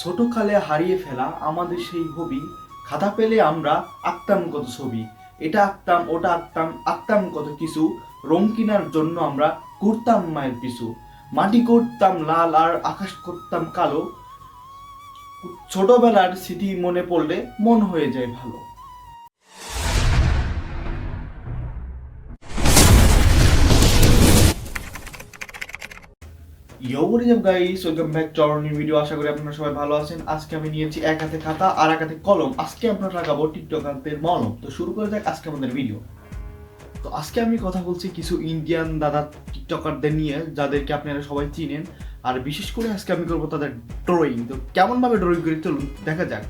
ছোটকালে হারিয়ে ফেলা আমাদের সেই হবি। খাতা পেলে আমরা আঁকতাম কত ছবি, এটা আঁকতাম ওটা আঁকতাম, আঁকতাম কত কিছু। রং কেনার জন্য আমরা ঘুরতাম মায়ের পিছু, মাটি করতাম লাল আর আকাশ করতাম কালো। ছোটবেলার স্মৃতি মনে পড়লে মন হয়ে যায় ভালো। Yo, what is up guys? Welcome back to our new video. আশা করি আপনারা সবাই ভালো আছেন। আজকে আমি নিয়েছি এক হাতে খাতা আর এক হাতে কলম। আজকে আপনারা লাগাবো টিকটকারদের মলম। তো শুরু করে যাক আজকে আমাদের ভিডিও। তো আজকে আমি কথা বলছি কিছু ইন্ডিয়ান দাদা টিকটকারদের নিয়ে, যাদেরকে আপনারা সবাই চিনেন। আর বিশেষ করে আজকে আমি করবো তাদের ড্রয়িং। তো কেমন ভাবে ড্রয়িং করি চলুন দেখা যাক।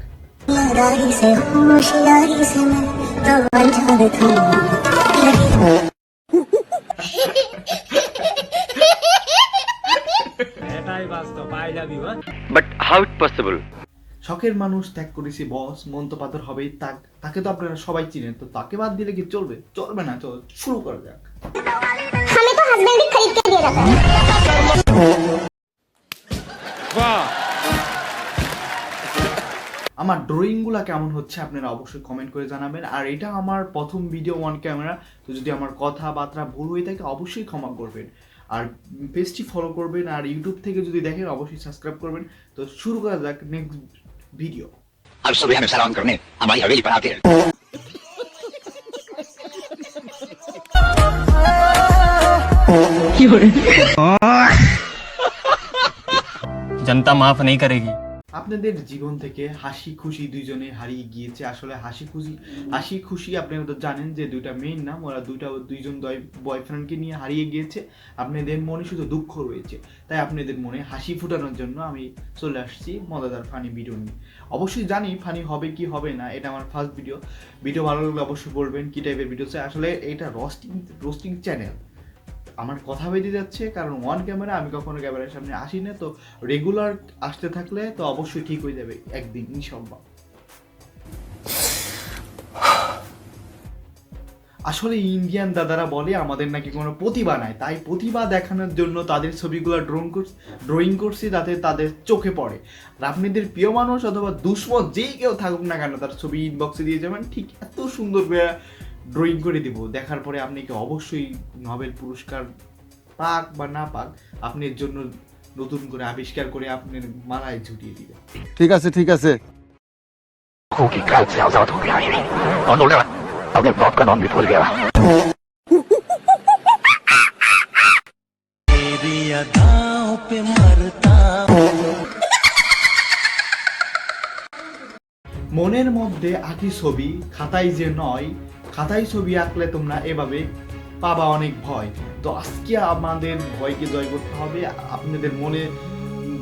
But how it possible? শখের মানুষ ত্যাগ করেছি বস, মন তো পাথর হবেই। তাকে তো আপনারা সবাই চিনেন, তো তাকে বাদ দিলে কি চলবে? চলবে না। চল শুরু করা যাক। हमें तो हस्बैंड भी खरीद के दिया जाता है। वाह! আমার ড্রয়িংগুলো কেমন হচ্ছে আপনারা অবশ্যই কমেন্ট করে জানাবেন। আর এটা আমার প্রথম ভিডিও অন ক্যামেরা, তো যদি আমার কথাবার্তা ভুল হয়ে থাকে অবশ্যই ক্ষমা করবেন। আর পেজটি ফলো করবেন, আর ইউটিউব থেকে যদি দেখেন অবশ্যই সাবস্ক্রাইব করবেন। তো শুরু করা যাক নেক্সট ভিডিও। अब सुबह हमें सलाम करने हमारी हवेली पर आते हैं। जनता माफ नहीं करेगी। আপনাদের জীবন থেকে হাসি খুশি দুইজনে হারিয়ে গিয়েছে। আসলে হাসি খুশি আপনারা তো জানেন যে দুইটা মেইন নাম, ওরা দুইজন বয়ফ্রেন্ডকে নিয়ে হারিয়ে গিয়েছে। আপনাদের মনে শুধু দুঃখ রয়েছে, তাই আপনাদের মনে হাসি ফোটানোর জন্য আমি চলে আসছি মজাদার ফানি ভিডিও নিয়ে। অবশ্যই জানি ফানি হবে কি হবে না, এটা আমার ফার্স্ট ভিডিও ভালো লাগলে অবশ্যই বলবেন কি টাইপের ভিডিও চাই। আসলে এটা রোস্টিং চ্যানেল, আমার কথা বেঁধে যাচ্ছে কারণ ওয়ান ক্যামেরা, আমি কখনো ক্যামেরার সামনে আসি না। তো রেগুলার আসতে থাকলে তো অবশ্যই ঠিক হয়ে যাবে একদিন ইনশাআল্লাহ। আসলে ইন্ডিয়ান দাদারা বলে আমাদের নাকি কোনো প্রতিভা নাই, তাই প্রতিভা দেখানোর জন্য তাদের ছবিগুলো ড্রয়িং করছি যাতে তাদের চোখে পড়ে। আর আপনাদের প্রিয় মানুষ অথবা দুশ্মন যেই কেউ থাকুক না কেন, তার ছবি ইনবক্সে দিয়ে যাবেন, ঠিক এত সুন্দর করে ড্রয়িং করে দিব। দেখার পরে আপনি কি অবশ্যই নোবেল পুরস্কার পাক বা না পাক, আপনার জন্য নতুন করে আবিষ্কার করে আপনার মালায় ঝুটিয়ে দিবে। ঠিক আছে ঠিক আছে। खूकी काल से आजाद हो गया है और बोल रहा अपने बाप का नाम भी भूल गया। মনের মধ্যে আঁকি ছবি খাতায় যে নয়, খাতায় ছবি আঁকলে তোমরা এভাবে পাবা অনেক ভয়। তো আজকে আমাদের ভয়কে জয় করতে হবে। আপনাদের মনে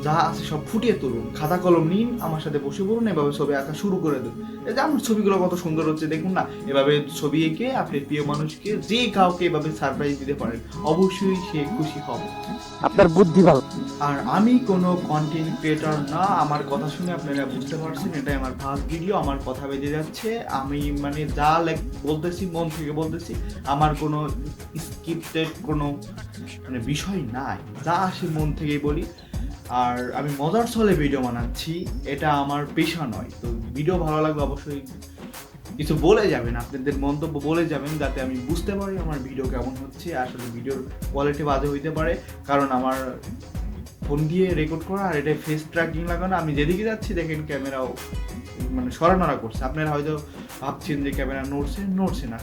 যা আছে সব ফুটিয়ে তুলুন, খাতা কলম নিন, আমার সাথে বসে পড়ুন, এভাবে ছবি আঁকা শুরু করে দিন। এই যে আমার ছবিগুলো কত সুন্দর হচ্ছে দেখুন না। এভাবে ছবি এঁকে আপনি প্রিয় মানুষকে যে কাউকে এভাবে সারপ্রাইজ দিতে পারেন, অবশ্যই সে খুশি হবে। আপনার বুদ্ধি ভালো। আর আমি কোনো কন্টেন্ট ক্রিয়েটর না, আমার কথা শুনে আপনারা বুঝতে পারছেন এটাই আমার ফার্স্ট ভিডিও। আমার কথা বেঁধে যাচ্ছে, আমি মানে যা বলতেছি মন থেকে বলতেছি। আমার কোনো স্ক্রিপ্টেড কোনো মানে বিষয় নাই, যা আসে মন থেকেই বলি। আর আমি মজার ছলে ভিডিও বানাচ্ছি, এটা আমার পেশা নয়। তো ভিডিও ভালো লাগলে অবশ্যই কিছু বলে যাবেন, আপনাদের মন্তব্য বলে যাবেন, যাতে আমি বুঝতে পারি আমার ভিডিও কেমন হচ্ছে। আসলে ভিডিওর কোয়ালিটি বাজে হইতে পারে, কারণ আমার ফোন দিয়ে রেকর্ড করা, আর এটা ফেস ট্র্যাকিং লাগানো। আমি যেদিকে যাচ্ছি দেখেন ক্যামেরাও মানে সরানড়া করছে। আপনারা হয়তো ভাবছেন যে ক্যামেরা নড়ছে না।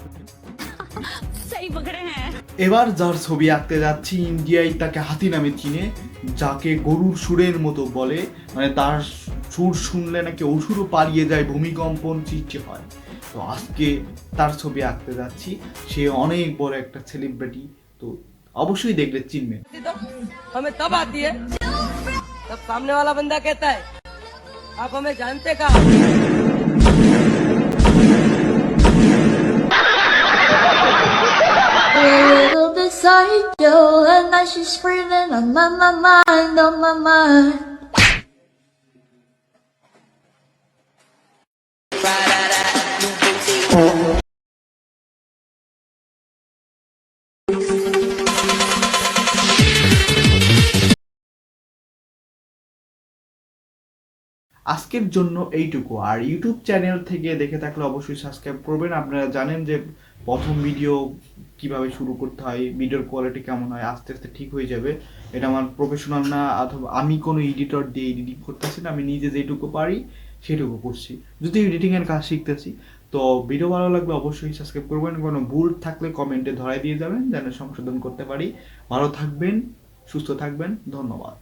এবার যার ছবি আঁকতে যাচ্ছি, ইন্ডিয়ায় তাকে হাতি নামে চিনে, যাকে গরুর সুরের মতো বলে, মানে তার সুর শুনলে নাকি অসুরও পালিয়ে যায়, ভূমিকম্পন সৃষ্টি হয়। তো আজকে তার ছবি আঁকতে যাচ্ছি। সে অনেক বড় একটা সেলিব্রিটি, তো অবশ্যই দেখলে চিনবেন। हमें तब आती है जब सामने वाला बंदा कहता है आप हमें जानते का। Little bit psycho, and now she's screaming on my mind, on my mind. আজকের জন্য এইটুকু। আর ইউটিউব চ্যানেল থেকে দেখে থাকলে অবশ্যই সাবস্ক্রাইব করবেন। আপনারা জানেন যে প্রথম ভিডিও কিভাবে শুরু করতে হয়, ভিডিওর কোয়ালিটি কেমন হয়, আস্তে আস্তে ঠিক হয়ে যাবে। এটা আমার প্রফেশনাল না, অথবা আমি কোনো এডিটর দিয়ে এডিটিং করতেছি না, আমি নিজে যেটুকু পারি সেটুকু করছি, যদি এডিটিংয়ের কাজ শিখতেছি। তো ভিডিও ভালো লাগলে অবশ্যই সাবস্ক্রাইব করবেন, কোনো ভুল থাকলে কমেন্টে ধরাই দিয়ে যাবেন যেন সংশোধন করতে পারি। ভালো থাকবেন, সুস্থ থাকবেন, ধন্যবাদ।